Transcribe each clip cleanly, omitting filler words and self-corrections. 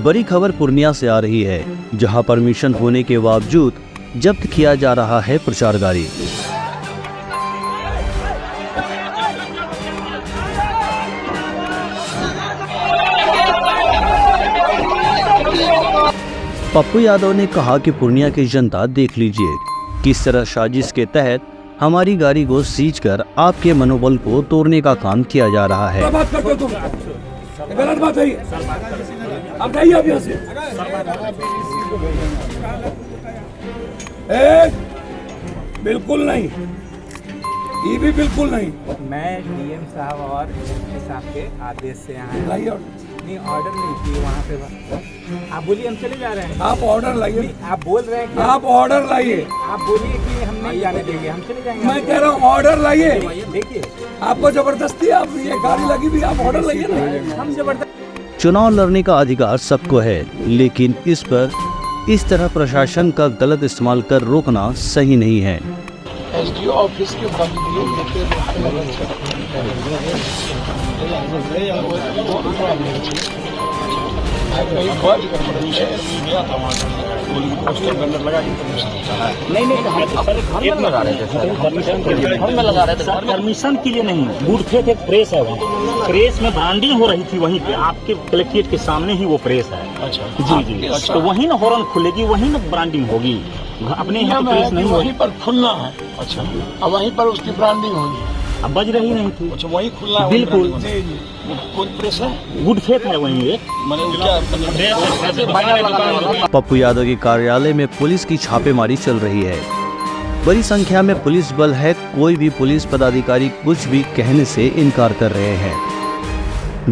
बड़ी खबर पूर्णिया से आ रही है, जहां परमिशन होने के बावजूद जब्त किया जा रहा है प्रचार गाड़ी। पप्पू यादव ने कहा कि पूर्णिया की जनता देख लीजिए किस तरह साजिश के तहत हमारी गाड़ी को सीज कर आपके मनोबल को तोड़ने का काम किया जा रहा है। गलत बात है। अब जाइए आप यहाँ से। बिल्कुल नहीं, ये भी बिल्कुल नहीं। मैं डीएम साहब और एसपी साहब के आदेश से यहाँ नहीं, ऑर्डर नहीं किए वहाँ पे। आप बोलिए, हम चले जा रहे हैं। आप ऑर्डर लाइए। आप बोल रहे हैं कि आप ऑर्डर लाइए। आप बोलिए कि हम नहीं जाने देंगे, हम चले जाएंगे। मैं कह रहा हूँ ऑर्डर लाइए। देखिए, आपको जबरदस्ती, आप ये गाड़ी लगी भी, आप ऑर्डर लाइए ना। हम जबरदस्त। चुनाव लड़ने का अधिकार सबको है, लेकिन इस पर इस तरह प्रशासन का गलत इस्तेमाल कर रोकना सही नहीं है। एसडीओ ऑफिस के परमिशन के लिए नहीं, गुड फेथ एक प्रेस है, वहाँ प्रेस में ब्रांडिंग हो रही थी, वहीं पे आपके कलेक्ट्रेट के सामने ही वो प्रेस है। अच्छा जी जी, तो वहीं ना हॉर्न खुलेगी, वहीं ना ब्रांडिंग होगी, अपने यहाँ पे प्रेस नहीं, वहीं पर खुलना है। अच्छा, अब वहीं पर उसकी ब्रांडिंग होगी। अब बज रही नहीं थी। अच्छा, वहीं खुलना है। बिल्कुल, कौन प्रेस है? गुड फेथ है वहीं एक। पप्पू यादव के कार्यालय में पुलिस की छापेमारी चल रही है। बड़ी संख्या में पुलिस बल है, कोई भी पुलिस पदाधिकारी कुछ भी कहने से इनकार कर रहे हैं।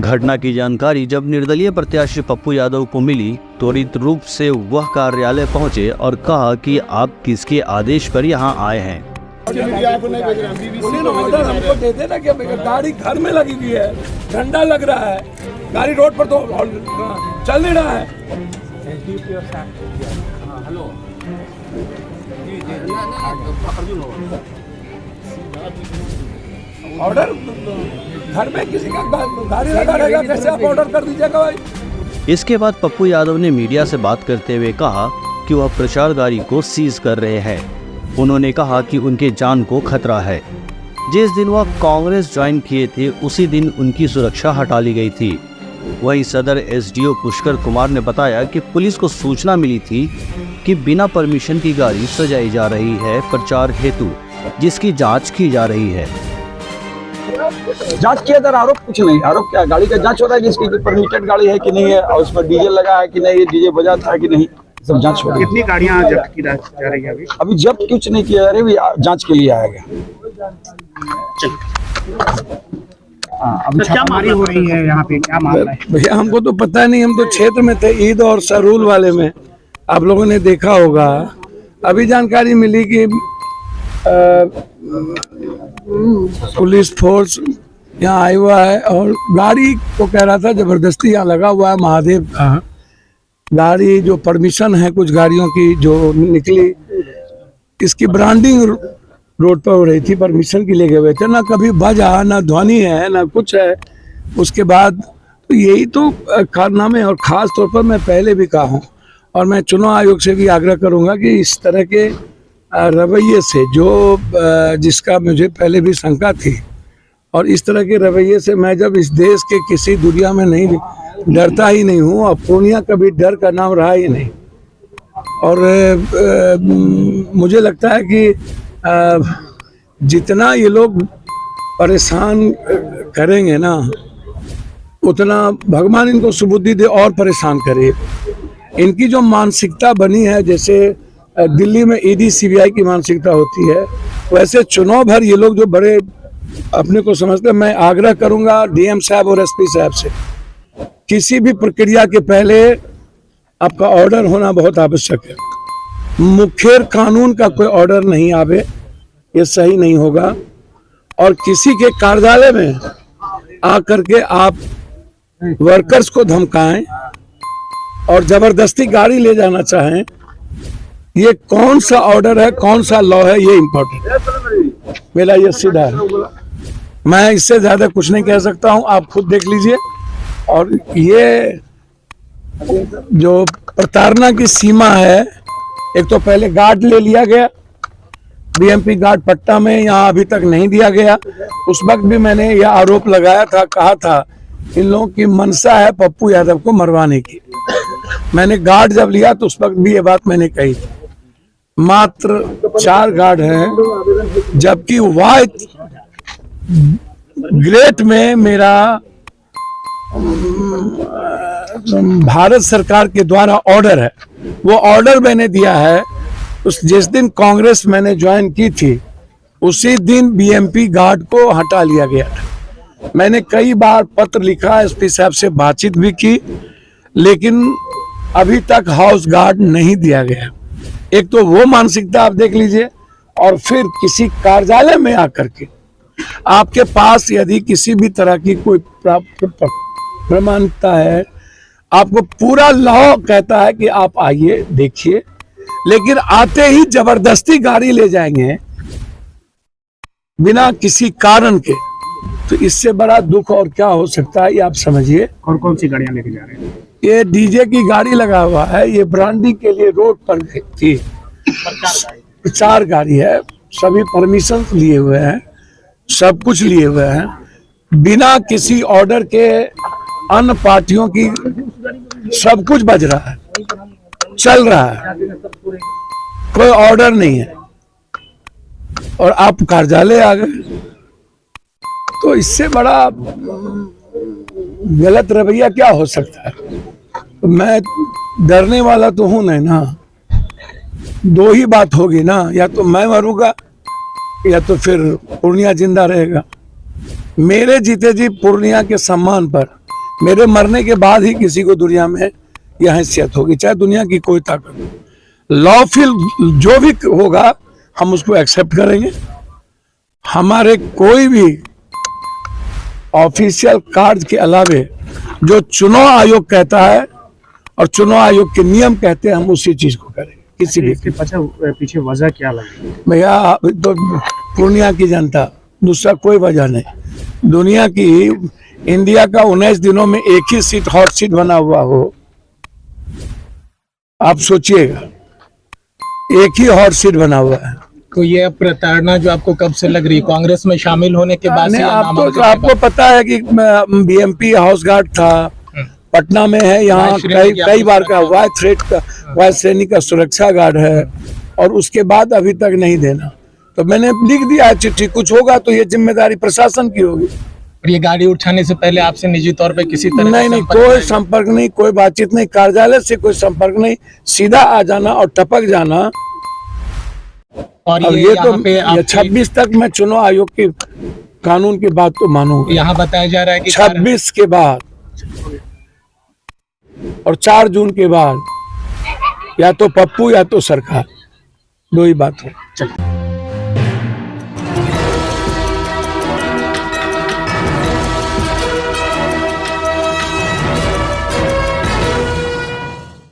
घटना की जानकारी जब निर्दलीय प्रत्याशी पप्पू यादव को मिली, त्वरित रूप से वह कार्यालय पहुंचे और कहा कि आप किसके आदेश पर यहां आए हैं। ऑर्डर हमको दे देना कि गाड़ी घर में लगी हुई है, झंडा लग रहा है, गाड़ी रोड पर तो चल नहीं रहा है। हेलो, ऑर्डर घर में किसी का गाड़ी लगा रहेगा, कैसे आप ऑर्डर कर दीजिएगा भाई। इसके बाद पप्पू यादव ने मीडिया से बात करते हुए कहा कि वह प्रचार गाड़ी को सीज कर रहे हैं। उन्होंने कहा कि उनके जान को खतरा है। जिस दिन वह कांग्रेस ज्वाइन किए थे, उसी दिन उनकी सुरक्षा हटा ली गई थी। वहीं सदर एसडीओ पुष्कर कुमार ने बताया कि पुलिस को सूचना मिली थी कि बिना परमिशन की गाड़ी सजाई जा रही है प्रचार हेतु, जिसकी जांच की जा रही है। जांच किया जा, आरोप कुछ नहीं। आरोप क्या, गाड़ी का जांच हो रहा है कि इसकी परमिटेड गाड़ी है कि नहीं है, और उसमें डीजल लगा है कि नहीं, डीजे बजा था कि नहीं, सब जांच हो रही है। कितनी गाड़ियां जब्त की जा रही है अभी जब्त कुछ नहीं किया जा रहा है, जांच के लिए आएगा। तो क्या मारी हो रही है यहाँ पे, क्या मामला है? भैया हमको तो पता नहीं, हम तो क्षेत्र में थे, ईद और सरूल वाले में, आप लोगों ने देखा होगा। अभी जानकारी मिली कि पुलिस फोर्स यहाँ आया हुआ है और गाड़ी को कह रहा था जबरदस्ती यहाँ लगा हुआ है महादेव का गाड़ी, जो परमिशन है कुछ गाड़ियों की जो निकली, इसकी ब्रांडिंग रोड पर हो रही थी, परमिशन के लिए गए हुए थे, ना कभी बजा, ना ध्वनि है, ना कुछ है। उसके बाद तो यही तो कारनामे, और खास तौर पर मैं पहले भी कहा हूँ और मैं चुनाव आयोग से भी आग्रह करूँगा कि इस तरह के रवैये से, जो जिसका मुझे पहले भी शंका थी, और इस तरह के रवैये से मैं जब इस देश के किसी दुनिया में नहीं डरता ही नहीं हूँ, और पूर्णिया कभी डर का नाम रहा ही नहीं। और मुझे लगता है कि जितना ये लोग परेशान करेंगे ना, उतना भगवान इनको सुबुद्धि दे और परेशान करे। इनकी जो मानसिकता बनी है, जैसे दिल्ली में ईडी सीबीआई की मानसिकता होती है, वैसे चुनाव भर ये लोग जो बड़े अपने को समझते हैं। मैं आग्रह करूंगा डीएम साहब और एसपी साहब से, किसी भी प्रक्रिया के पहले आपका ऑर्डर होना बहुत आवश्यक है। मुखेर कानून का कोई ऑर्डर नहीं आवे, ये सही नहीं होगा। और किसी के कार्यालय में आकर के आप वर्कर्स को धमकाएं और जबरदस्ती गाड़ी ले जाना चाहें, ये कौन सा ऑर्डर है, कौन सा लॉ है, ये इम्पोर्टेंट है। मेरा ये सीधा है, मैं इससे ज्यादा कुछ नहीं कह सकता हूं, आप खुद देख लीजिए। और ये जो प्रताड़ना की सीमा है, एक तो पहले गार्ड ले लिया गया, बीएमपी गार्ड पट्टा में, यहाँ अभी तक नहीं दिया गया। उस वक्त भी मैंने यह आरोप लगाया था, कहा था इन लोगों की मनसा है पप्पू यादव को मरवाने की। मैंने गार्ड जब लिया तो उस वक्त भी ये बात मैंने कही। मात्र 4 गार्ड हैं, जबकि वाइट ग्रेट में मेरा भारत सरकार के द्वारा ऑर्डर है, वो ऑर्डर मैंने दिया है। उस जिस दिन कांग्रेस मैंने ज्वाइन की थी, उसी दिन बीएमपी गार्ड को हटा लिया गया था। मैंने कई बार पत्र लिखा, एसपी साहब से बातचीत भी की, लेकिन अभी तक हाउस गार्ड नहीं दिया गया। एक तो वो मानसिकता आप देख लीजिए, और फिर किसी कार्यालय में आकर के आपके पास यदि किसी भी तरह की कोई प्रमाणिकता है, आपको पूरा लॉ कहता है कि आप आइए देखिए, लेकिन आते ही जबरदस्ती गाड़ी ले जाएंगे बिना किसी कारण के, तो इससे बड़ा दुख और क्या हो सकता है, ये आप समझिए। कौन कौन सी गाड़ियां लेके जा रहे हैं? ये डीजे की गाड़ी लगा हुआ है, ये ब्रांडी के लिए रोड पर थी, 4 गाड़ी है, सभी परमिशन लिए हुए हैं, सब कुछ लिए हुए हैं, बिना किसी ऑर्डर के अन्य पार्टियों की सब कुछ बज रहा है, चल रहा है, कोई ऑर्डर नहीं है, और आप कार्यालय आ गए। तो इससे बड़ा गलत रवैया क्या हो सकता है? तो मैं डरने वाला तो हूं नहीं ना, 2 ही बात होगी ना, या तो मैं मरूंगा या तो फिर पूर्णिया जिंदा रहेगा। मेरे जीते जी पूर्णिया के सम्मान पर मेरे मरने के बाद ही किसी को दुनिया में यह हैसियत होगी, चाहे दुनिया की कोई ताकत। लॉफुल जो भी होगा हम उसको एक्सेप्ट करेंगे। हमारे कोई भी ऑफिशियल कार्ड के अलावे जो चुनाव आयोग कहता है और चुनाव आयोग के नियम कहते हैं, हम उसी चीज को करेंगे। किसी भी इसके पीछे वजह क्या लगी? भैया, तो पूर्णिया की जनता, दूसरा कोई वजह नहीं। दुनिया की, इंडिया का 19 दिनों में एक ही सीट हॉट सीट बना हुआ हो, आप सोचिएगा, एक ही हॉट सीट बना हुआ है। तो ये प्रताड़ना जो आपको कब से लग रही है, कांग्रेस में शामिल होने के बाद से? आपको पता है कि बीएमपी हाउस गार्ड था, पटना में है, यहाँ कई बार का वाइस श्रेणी का सुरक्षा गार्ड है, और उसके बाद अभी तक नहीं देना। तो मैंने लिख दिया है चिट्ठी, कुछ होगा तो ये जिम्मेदारी प्रशासन की होगी। और ये गाड़ी उठाने से पहले आपसे निजी तौर पे किसी तरह नहीं, कोई संपर्क नहीं, कोई बातचीत नहीं, कार्यालय से कोई संपर्क नहीं, सीधा आ जाना और टपक जाना। और ये तो 26 तक मैं चुनाव आयोग के कानून की बात तो मानूंगा। यहाँ बताया जा रहा है कि 26 के बाद और 4 जून के बाद या तो पप्पू या तो सरकार, 2 ही बात है।